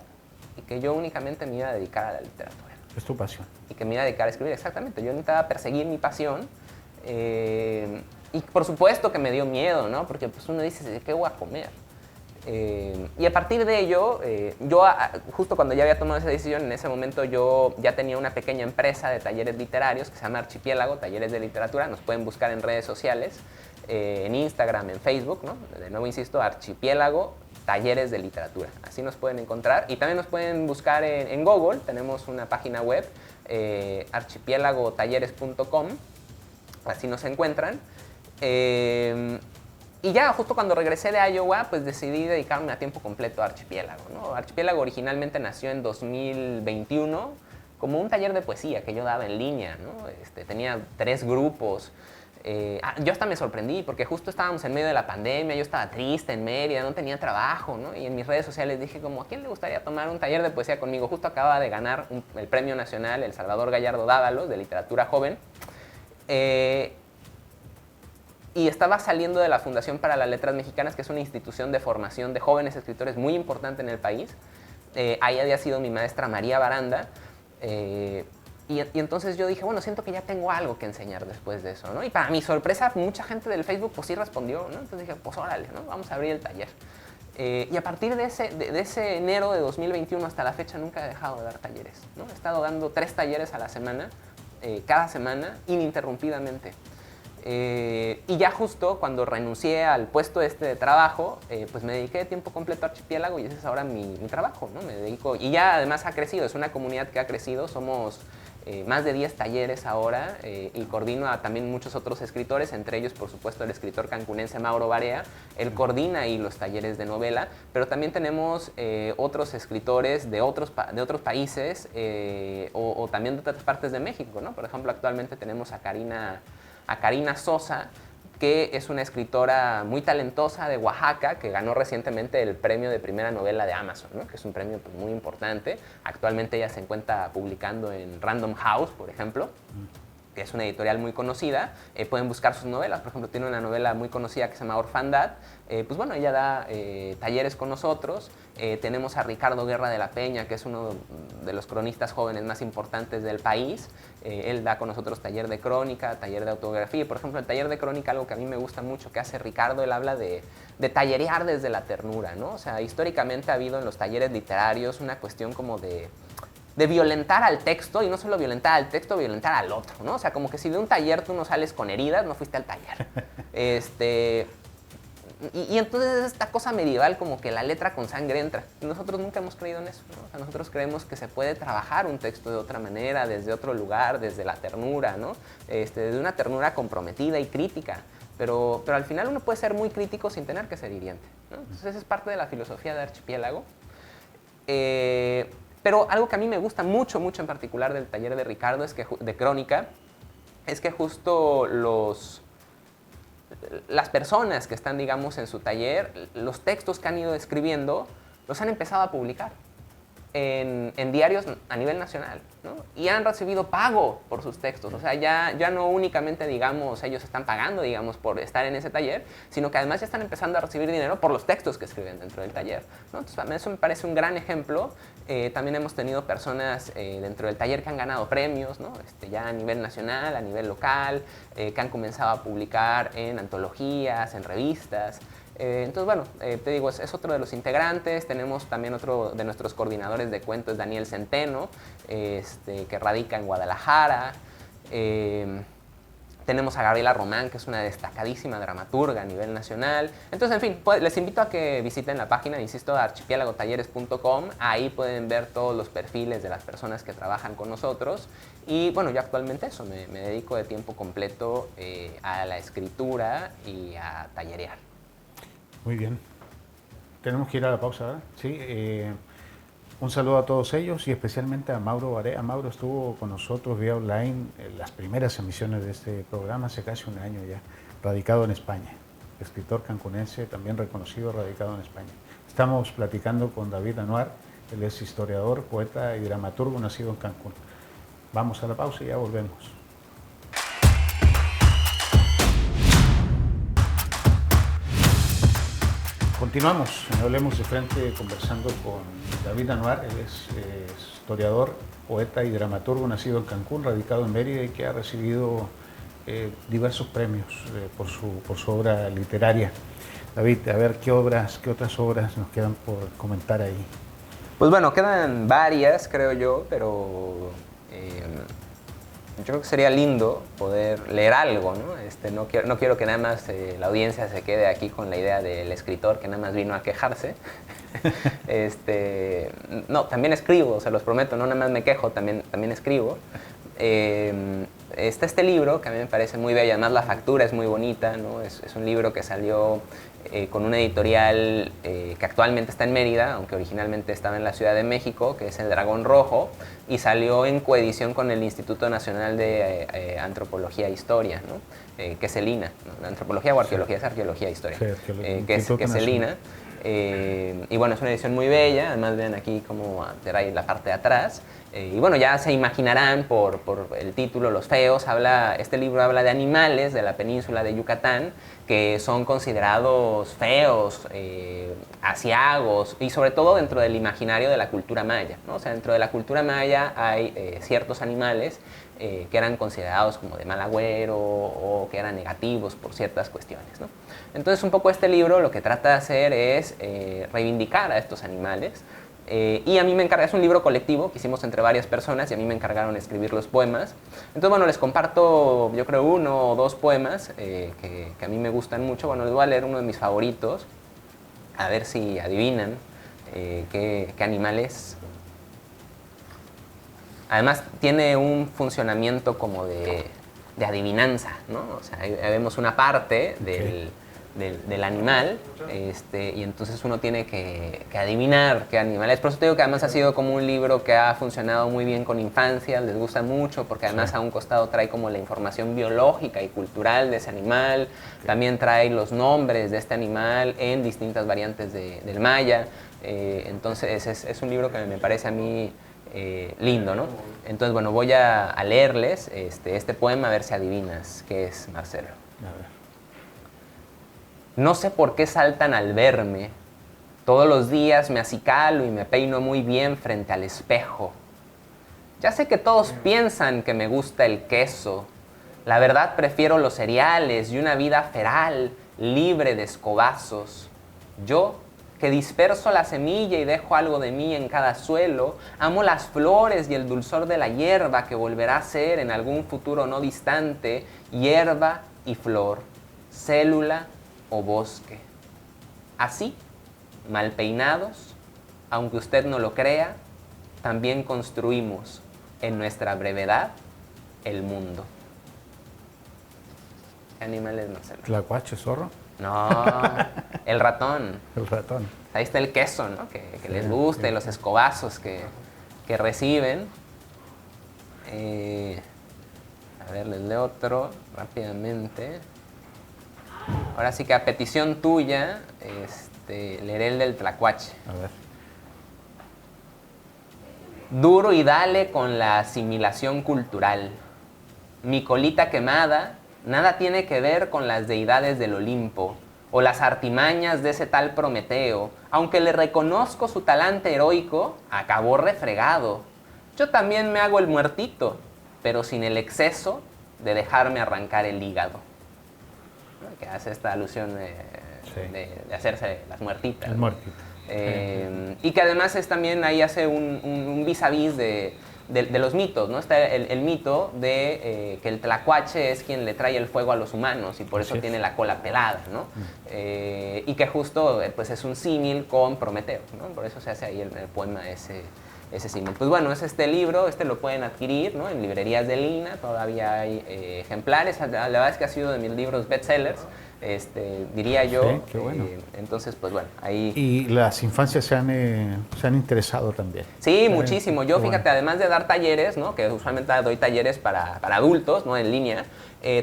y que yo únicamente me iba a dedicar a la literatura. Es tu pasión. Y que me iba a dedicar a escribir, exactamente. Yo necesitaba perseguir mi pasión. Y por supuesto que me dio miedo, ¿no? Porque pues uno dice, ¿qué voy a comer? Y a partir de ello, justo cuando ya había tomado esa decisión, en ese momento yo ya tenía una pequeña empresa de talleres literarios que se llama Archipiélago, talleres de literatura. Nos pueden buscar en redes sociales, en Instagram, en Facebook, ¿no? De nuevo insisto, Archipiélago, talleres de literatura. Así nos pueden encontrar. Y también nos pueden buscar en Google. Tenemos una página web, archipiélagotalleres.com. Así nos encuentran. Y ya justo cuando regresé de Iowa, pues decidí dedicarme a tiempo completo a Archipiélago, ¿no? Archipiélago originalmente nació en 2021 como un taller de poesía que yo daba en línea, ¿no? Tenía 3 grupos. Yo hasta me sorprendí porque justo estábamos en medio de la pandemia, yo estaba triste en Mérida, no tenía trabajo, ¿no? Y en mis redes sociales dije como, ¿a quién le gustaría tomar un taller de poesía conmigo? Justo acababa de ganar el premio nacional, el Salvador Gallardo Dávalos, de literatura joven. Y estaba saliendo de la Fundación para las Letras Mexicanas, que es una institución de formación de jóvenes escritores muy importante en el país. Ahí había sido mi maestra María Baranda. Y entonces yo dije, bueno, siento que ya tengo algo que enseñar después de eso, ¿no? Y para mi sorpresa, mucha gente del Facebook pues sí respondió, ¿no? Entonces dije, pues órale, ¿no? Vamos a abrir el taller. Y a partir de ese enero de 2021 hasta la fecha nunca he dejado de dar talleres, ¿no? He estado dando 3 talleres a la semana, cada semana, ininterrumpidamente. Y ya justo cuando renuncié al puesto de trabajo, pues me dediqué de tiempo completo a Archipiélago y ese es ahora mi trabajo, ¿no? Me dedico, y ya además ha crecido, es una comunidad que ha crecido, somos más de 10 talleres ahora y coordino a también muchos otros escritores, entre ellos por supuesto el escritor cancunense Mauro Barea. Él coordina ahí los talleres de novela, pero también tenemos otros escritores de otros países o también de otras partes de México, ¿no? Por ejemplo, actualmente tenemos a Karina Sosa, que es una escritora muy talentosa de Oaxaca, que ganó recientemente el premio de primera novela de Amazon, ¿no? Que es un premio pues, muy importante. Actualmente ella se encuentra publicando en Random House, por ejemplo, que es una editorial muy conocida. Pueden buscar sus novelas, por ejemplo, tiene una novela muy conocida que se llama Orfandad. Pues bueno, ella da talleres con nosotros. Tenemos a Ricardo Guerra de la Peña, que es uno de los cronistas jóvenes más importantes del país. Él da con nosotros taller de crónica, taller de autobiografía. Y por ejemplo, el taller de crónica, algo que a mí me gusta mucho que hace Ricardo, él habla de tallerear desde la ternura, ¿no? O sea, históricamente ha habido en los talleres literarios una cuestión como de violentar al texto, y no solo violentar al texto, violentar al otro, ¿no? O sea, como que si de un taller tú no sales con heridas, no fuiste al taller. Y entonces esta cosa medieval como que la letra con sangre entra. Y nosotros nunca hemos creído en eso, ¿no? O sea, nosotros creemos que se puede trabajar un texto de otra manera, desde otro lugar, desde la ternura, ¿no? Desde una ternura comprometida y crítica. Pero al final uno puede ser muy crítico sin tener que ser hiriente, ¿no? Entonces esa es parte de la filosofía de Archipiélago. Pero algo que a mí me gusta mucho, mucho en particular del taller de Ricardo, de crónica, es que justo las personas que están, digamos, en su taller, los textos que han ido escribiendo, los han empezado a publicar en diarios a nivel nacional, ¿no? Y han recibido pago por sus textos. O sea, ya no únicamente, digamos, ellos están pagando, digamos, por estar en ese taller, sino que además ya están empezando a recibir dinero por los textos que escriben dentro del taller, ¿no? Entonces, eso me parece un gran ejemplo. También hemos tenido personas dentro del taller que han ganado premios, ¿no? Ya a nivel nacional, a nivel local, que han comenzado a publicar en antologías, en revistas. Entonces, bueno, te digo, es otro de los integrantes. Tenemos también otro de nuestros coordinadores de cuentos, Daniel Centeno, que radica en Guadalajara. Tenemos a Gabriela Román, que es una destacadísima dramaturga a nivel nacional. Entonces, en fin, les invito a que visiten la página, insisto, archipiélagotalleres.com. Ahí pueden ver todos los perfiles de las personas que trabajan con nosotros. Y bueno, yo actualmente eso, me dedico de tiempo completo a la escritura y a tallerear. Muy bien. Tenemos que ir a la pausa, ¿verdad? Sí. Un saludo a todos ellos y especialmente a Mauro Barea. Mauro estuvo con nosotros vía online en las primeras emisiones de este programa hace casi un año ya, radicado en España. Escritor cancunense, también reconocido, radicado en España. Estamos platicando con David Anuar, él es historiador, poeta y dramaturgo nacido en Cancún. Vamos a la pausa y ya volvemos. Continuamos en Hablemos de Frente conversando con David Anuar, él es historiador, poeta y dramaturgo nacido en Cancún, radicado en Mérida y que ha recibido diversos premios por su obra literaria. David, a ver qué otras obras nos quedan por comentar ahí. Pues bueno, quedan varias, creo yo, pero yo creo que sería lindo poder leer algo, ¿no? No quiero que nada más la audiencia se quede aquí con la idea del escritor que nada más vino a quejarse. No, también escribo, se los prometo, no nada más me quejo, también escribo. Está este libro que a mí me parece muy bello, además la factura es muy bonita, ¿no? Es un libro que salió con una editorial que actualmente está en Mérida, aunque originalmente estaba en la Ciudad de México, que es El Dragón Rojo, y salió en coedición con el Instituto Nacional de Antropología e Historia, ¿no? Que es el INA, ¿no? ¿Antropología o arqueología? Es arqueología e historia, Sí, que es el INA. Y bueno, es una edición muy bella, además ven aquí cómo trae la parte de atrás. Y bueno, ya se imaginarán por el título, Los Feos, este libro habla de animales de la península de Yucatán que son considerados feos, asiagos, y sobre todo dentro del imaginario de la cultura maya, ¿no? O sea, dentro de la cultura maya hay ciertos animales que eran considerados como de mal agüero o que eran negativos por ciertas cuestiones, ¿no? Entonces un poco este libro lo que trata de hacer es reivindicar a estos animales. Y a mí me encarga, es un libro colectivo que hicimos entre varias personas y a mí me encargaron escribir los poemas. Entonces, bueno, les comparto, yo creo, 1 o 2 poemas que a mí me gustan mucho. Bueno, les voy a leer uno de mis favoritos, a ver si adivinan qué animal es. Además, tiene un funcionamiento como de adivinanza, ¿no? O sea, ahí vemos una parte del animal, y entonces uno tiene que adivinar qué animal es. Por eso te digo que además ha sido como un libro que ha funcionado muy bien con infancias, les gusta mucho porque además a un costado trae como la información biológica y cultural de ese animal, también trae los nombres de este animal en distintas variantes del maya. Entonces es un libro que me parece a mí lindo, ¿no? Entonces, bueno, voy a leerles este poema a ver si adivinas qué es, Marcelo. A ver. No sé por qué saltan al verme. Todos los días me acicalo y me peino muy bien frente al espejo. Ya sé que todos piensan que me gusta el queso. La verdad prefiero los cereales y una vida feral, libre de escobazos. Yo, que disperso la semilla y dejo algo de mí en cada suelo, amo las flores y el dulzor de la hierba que volverá a ser en algún futuro no distante, hierba y flor, célula o bosque. Así, mal peinados, aunque usted no lo crea, también construimos en nuestra brevedad el mundo. ¿Qué animal es, Marcelo? ¿Tlacuache, zorro? No, el ratón. El ratón. Ahí está el queso, ¿no? Que les gusta, y los escobazos que reciben. A ver, les leo otro rápidamente. Ahora sí que a petición tuya, leeré el del tlacuache. A ver. Duro y dale con la asimilación cultural. Mi colita quemada nada tiene que ver con las deidades del Olimpo o las artimañas de ese tal Prometeo. Aunque le reconozco su talante heroico, acabó refregado. Yo también me hago el muertito, pero sin el exceso de dejarme arrancar el hígado. Que hace esta alusión de hacerse las muertitas. El muertito. Y que además también ahí hace un vis a vis de los mitos, ¿no? Está el mito de que el tlacuache es quien le trae el fuego a los humanos y por eso tiene la cola pelada, ¿no? Y que justo pues es un símil con Prometeo, ¿no? Por eso se hace ahí el poema ese símil. Pues bueno, es este libro, lo pueden adquirir, ¿no? En librerías de Lina, todavía hay ejemplares. La verdad es que ha sido de mis libros bestsellers, diría yo. Sí, qué bueno. Entonces, pues bueno, ahí... Y las infancias se han interesado también. Sí, muchísimo. Yo, fíjate, además de dar talleres, ¿no? Que usualmente doy talleres para adultos, ¿no? En línea,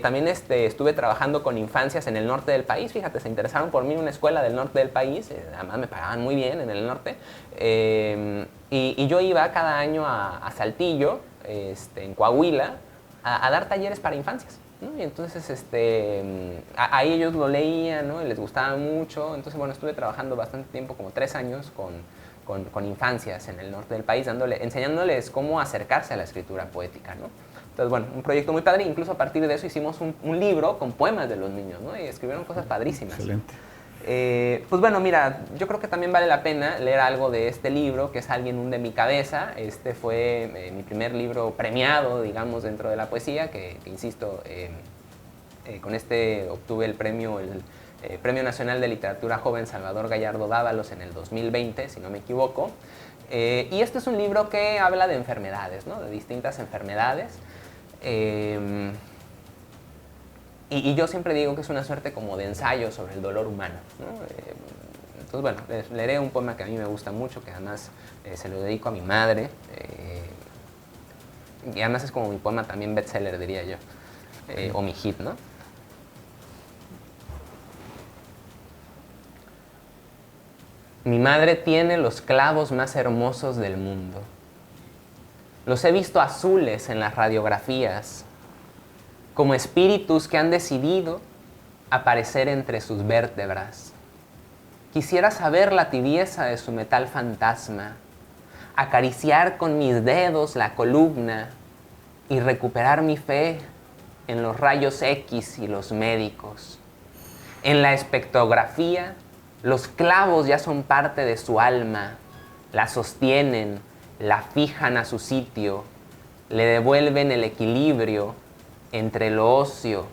también estuve trabajando con infancias en el norte del país. Fíjate, se interesaron por mí en una escuela del norte del país, además me pagaban muy bien en el norte. Y yo iba cada año a Saltillo, en Coahuila, a dar talleres para infancias, ¿no? Y entonces ahí ellos lo leían, ¿no? Y les gustaba mucho. Entonces, bueno, estuve trabajando bastante tiempo, como 3 años, con infancias en el norte del país, enseñándoles cómo acercarse a la escritura poética, ¿no? Entonces, bueno, un proyecto muy padre, incluso a partir de eso hicimos un libro con poemas de los niños, ¿no? Y escribieron cosas padrísimas. Excelente. Pues bueno, mira, yo creo que también vale la pena leer algo de este libro, que es Alguien hunde mi cabeza. Este fue mi primer libro premiado, digamos, dentro de la poesía, que insisto, con este obtuve el Premio Nacional de Literatura Joven Salvador Gallardo Dávalos en el 2020, si no me equivoco. Y este es un libro que habla de enfermedades, ¿no? De distintas enfermedades. Y yo siempre digo que es una suerte como de ensayo sobre el dolor humano, ¿no? Entonces, bueno, les leeré un poema que a mí me gusta mucho, que además se lo dedico a mi madre. Y además es como mi poema también bestseller, diría yo, o mi hit, ¿no? Mi madre tiene los clavos más hermosos del mundo. Los he visto azules en las radiografías, como espíritus que han decidido aparecer entre sus vértebras. Quisiera saber la tibieza de su metal fantasma, acariciar con mis dedos la columna y recuperar mi fe en los rayos X y los médicos. En la espectrografía, los clavos ya son parte de su alma, la sostienen, la fijan a su sitio, le devuelven el equilibrio entre lo óseo,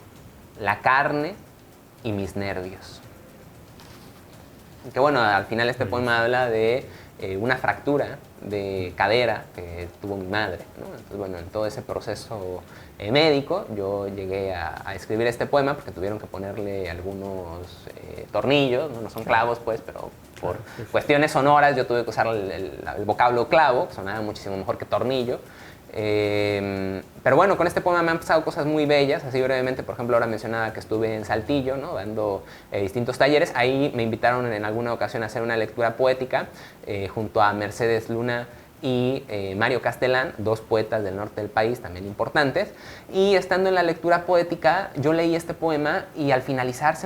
la carne y mis nervios. Que bueno, al final este poema habla de una fractura de cadera que tuvo mi madre, ¿no? Entonces, bueno, en todo ese proceso médico yo llegué a escribir este poema porque tuvieron que ponerle algunos tornillos, ¿no? No son clavos pues, pero por cuestiones sonoras yo tuve que usar el vocablo clavo, que sonaba muchísimo mejor que tornillo. Pero bueno, con este poema me han pasado cosas muy bellas, así brevemente. Por ejemplo, ahora mencionaba que estuve en Saltillo, ¿no? Dando distintos talleres. Ahí me invitaron en alguna ocasión a hacer una lectura poética junto a Mercedes Luna y Mario Castelán, dos poetas del norte del país también importantes. Y estando en la lectura poética, yo leí este poema y al finalizar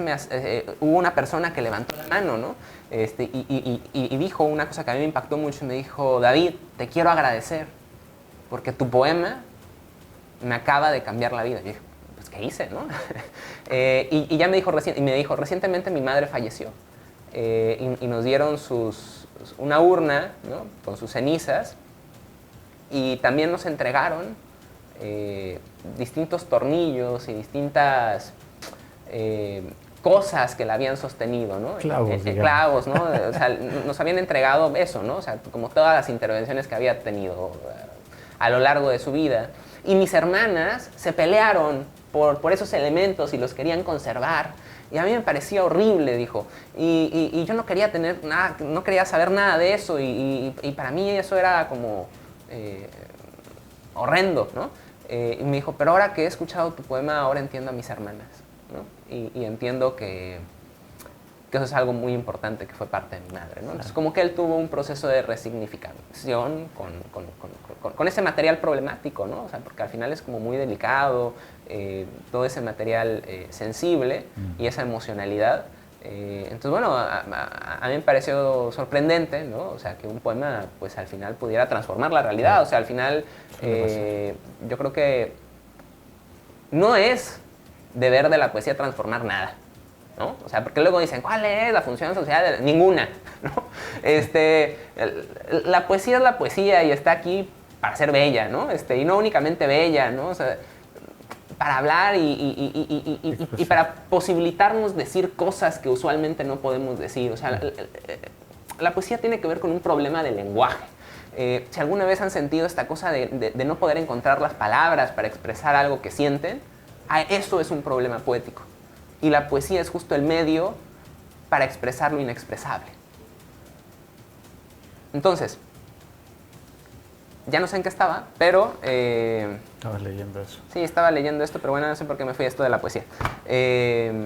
hubo una persona que levantó la mano, ¿no? Y dijo una cosa que a mí me impactó mucho. Me dijo: David, te quiero agradecer porque tu poema me acaba de cambiar la vida. Y dije, pues, ¿qué hice, no? Y ya me dijo, recientemente mi madre falleció. Y nos dieron una urna, ¿no? Con sus cenizas. Y también nos entregaron distintos tornillos y distintas cosas que la habían sostenido, ¿no? Clavos, ¿no? O sea, nos habían entregado eso, ¿no? O sea, como todas las intervenciones que había tenido a lo largo de su vida. Y mis hermanas se pelearon por esos elementos y los querían conservar. Y a mí me parecía horrible, dijo. Y yo no quería tener nada, no quería saber nada de eso. Y para mí eso era como horrendo, ¿no? Y me dijo, pero ahora que he escuchado tu poema, ahora entiendo a mis hermanas, ¿no? Y entiendo que eso es algo muy importante que fue parte de mi madre, ¿no? Entonces, como que él tuvo un proceso de resignificación con ese material problemático, ¿no? O sea, porque al final es como muy delicado, todo ese material sensible y esa emocionalidad. Entonces, bueno, a mí me pareció sorprendente, ¿no? O sea, que un poema, pues al final pudiera transformar la realidad. O sea, al final, yo creo que no es deber de la poesía transformar nada, ¿no? O sea, porque luego dicen, ¿cuál es la función social? Ninguna, ¿no? La poesía es la poesía y está aquí para ser bella, ¿no? Y no únicamente bella, ¿no? O sea, para hablar y para posibilitarnos decir cosas que usualmente no podemos decir. O sea, la poesía tiene que ver con un problema de lenguaje. Si alguna vez han sentido esta cosa de no poder encontrar las palabras para expresar algo que sienten, eso es un problema poético. Y la poesía es justo el medio para expresar lo inexpresable. Entonces, ya no sé en qué estaba, pero... Estabas leyendo eso. Sí, estaba leyendo esto, pero bueno, no sé por qué me fui a esto de la poesía.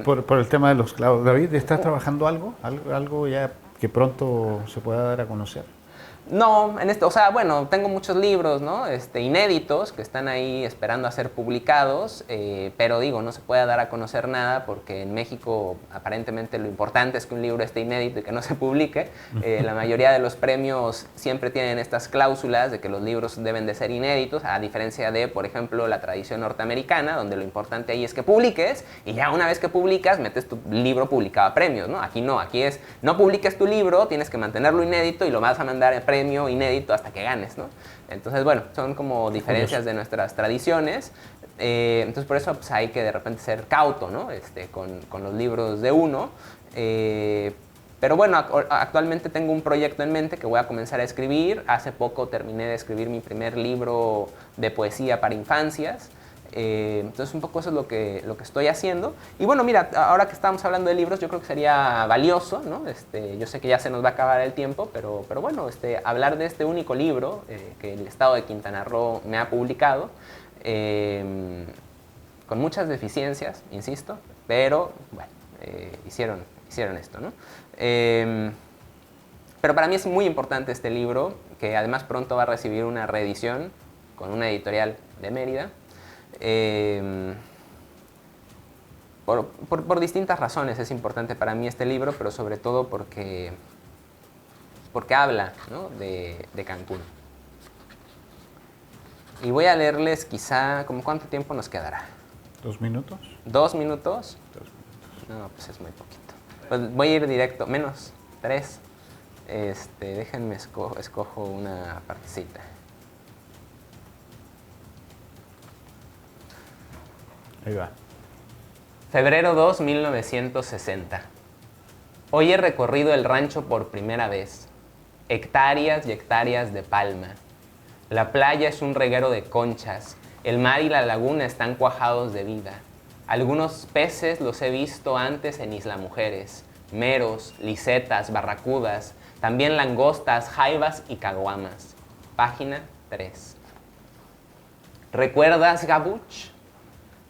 Por el tema de los clavos. David, ¿estás trabajando algo? ¿Algo ya que pronto se pueda dar a conocer? No, o sea, bueno, tengo muchos libros, ¿no? Inéditos que están ahí esperando a ser publicados, pero digo, no se puede dar a conocer nada porque en México aparentemente lo importante es que un libro esté inédito y que no se publique. La mayoría de los premios siempre tienen estas cláusulas de que los libros deben de ser inéditos, a diferencia de, por ejemplo, la tradición norteamericana, donde lo importante ahí es que publiques y ya una vez que publicas, metes tu libro publicado a premios, ¿no? Aquí no, aquí es, no publiques tu libro, tienes que mantenerlo inédito y lo vas a mandar a premio inédito hasta que ganes, ¿no? Entonces, bueno, son como diferencias de nuestras tradiciones. Entonces, por eso pues, hay que de repente ser cauto, ¿no? Con los libros de uno. Pero bueno, actualmente tengo un proyecto en mente que voy a comenzar a escribir. Hace poco terminé de escribir mi primer libro de poesía para infancias. Entonces un poco eso es lo que estoy haciendo. Y bueno, mira, ahora que estamos hablando de libros, yo creo que sería valioso, ¿no? Yo sé que ya se nos va a acabar el tiempo, pero bueno, hablar de este único libro que el Estado de Quintana Roo me ha publicado, con muchas deficiencias, insisto, pero bueno, hicieron esto, ¿no? Pero para mí es muy importante este libro, que además pronto va a recibir una reedición con una editorial de Mérida. Por distintas razones es importante para mí este libro, pero sobre todo porque habla, ¿no? de Cancún. Y voy a leerles quizá, ¿como cuánto tiempo nos quedará? 2 minutos. ¿2 minutos? 2 minutos. No, pues es muy poquito. Pues voy a ir directo, menos, 3. Déjenme escojo una partecita. Ahí va. Febrero 2, 1960. Hoy he recorrido el rancho por primera vez. Hectáreas y hectáreas de palma. La playa es un reguero de conchas. El mar y la laguna están cuajados de vida. Algunos peces los he visto antes en Isla Mujeres. Meros, lisetas, barracudas. También langostas, jaivas y caguamas. Página 3. ¿Recuerdas, Gabuch?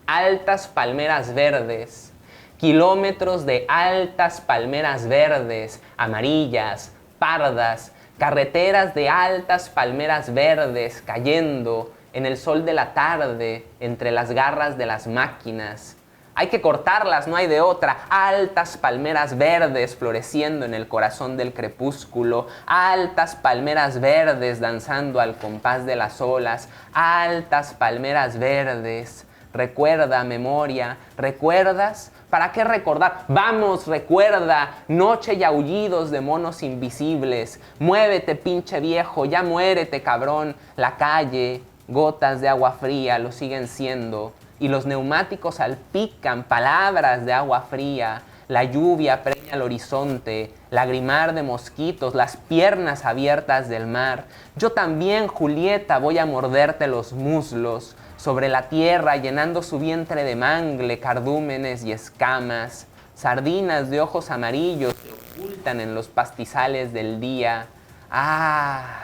Altas palmeras verdes, kilómetros de altas palmeras verdes, amarillas, pardas, carreteras de altas palmeras verdes cayendo en el sol de la tarde entre las garras de las máquinas. Hay que cortarlas, no hay de otra. Altas palmeras verdes floreciendo en el corazón del crepúsculo. Altas palmeras verdes danzando al compás de las olas. Altas palmeras verdes. Recuerda, memoria, ¿recuerdas? ¿Para qué recordar? Vamos, recuerda, noche y aullidos de monos invisibles. Muévete, pinche viejo, ya muérete, cabrón. La calle, gotas de agua fría lo siguen siendo. Y los neumáticos salpican palabras de agua fría. La lluvia preña el horizonte, lagrimar de mosquitos, las piernas abiertas del mar. Yo también, Julieta, voy a morderte los muslos. Sobre la tierra, llenando su vientre de mangle, cardúmenes y escamas. Sardinas de ojos amarillos se ocultan en los pastizales del día. ¡Ah!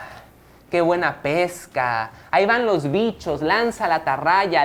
¡Qué buena pesca! Ahí van los bichos, lanza la atarraya,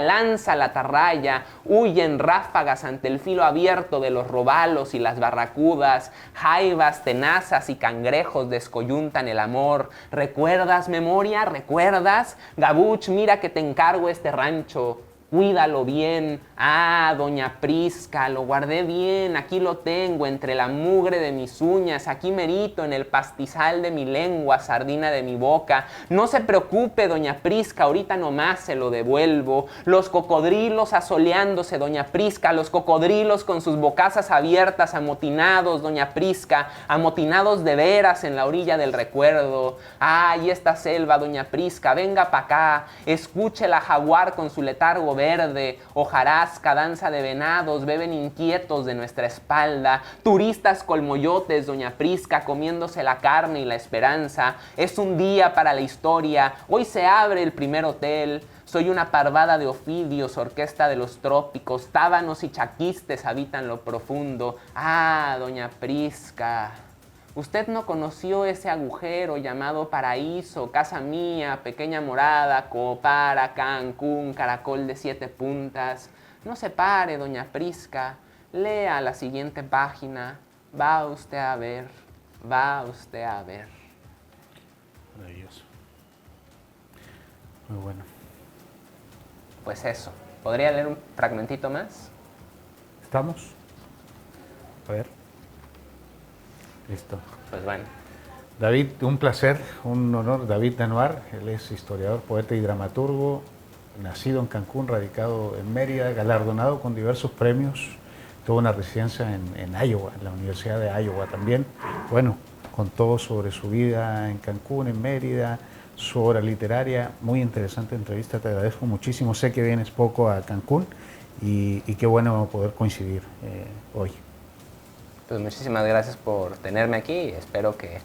huyen ráfagas ante el filo abierto de los robalos y las barracudas, jaivas, tenazas y cangrejos descoyuntan el amor. ¿Recuerdas, memoria? ¿Recuerdas? Gabuch, mira que te encargo este rancho. Cuídalo bien. Ah, doña Prisca, lo guardé bien, aquí lo tengo, entre la mugre de mis uñas, aquí merito, en el pastizal de mi lengua, sardina de mi boca. No se preocupe, doña Prisca, ahorita nomás se lo devuelvo. Los cocodrilos asoleándose, doña Prisca, los cocodrilos con sus bocazas abiertas, amotinados, doña Prisca, amotinados de veras en la orilla del recuerdo. Ay, esta selva, doña Prisca, venga pa' acá, escuche la jaguar con su letargo verde, hojarasca, danza de venados, beben inquietos de nuestra espalda, turistas colmoyotes, doña Prisca, comiéndose la carne y la esperanza. Es un día para la historia, hoy se abre el primer hotel. Soy una parvada de ofidios, orquesta de los trópicos, tábanos y chaquistes habitan lo profundo. Ah, doña Prisca, usted no conoció ese agujero llamado paraíso, casa mía, pequeña morada, Coopara, Cancún, caracol de 7 puntas. No se pare, doña Prisca, lea la siguiente página. Va usted a ver, va usted a ver. Maravilloso. Muy bueno. Pues eso. ¿Podría leer un fragmentito más? ¿Estamos? A ver. Listo. Pues bueno. David, un placer, un honor. David Lenoir, él es historiador, poeta y dramaturgo, nacido en Cancún, radicado en Mérida, galardonado con diversos premios. Tuvo una residencia en Iowa, en la Universidad de Iowa también. Bueno, contó sobre su vida en Cancún, en Mérida, su obra literaria. Muy interesante entrevista, te agradezco muchísimo. Sé que vienes poco a Cancún y qué bueno poder coincidir hoy. Pues muchísimas gracias por tenerme aquí. Espero que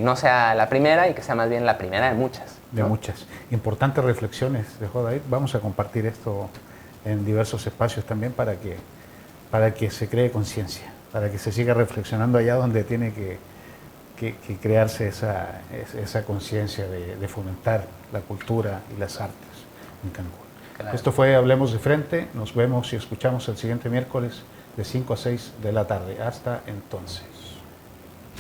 no sea la primera y que sea más bien la primera de muchas, ¿no? De muchas. Importantes reflexiones dejó David. Vamos a compartir esto en diversos espacios también para que se cree conciencia, para que se siga reflexionando allá donde tiene que crearse esa conciencia de fomentar la cultura y las artes en Cancún. Claro. Esto fue Hablemos de Frente. Nos vemos y escuchamos el siguiente miércoles de 5 a 6 de la tarde. Hasta entonces.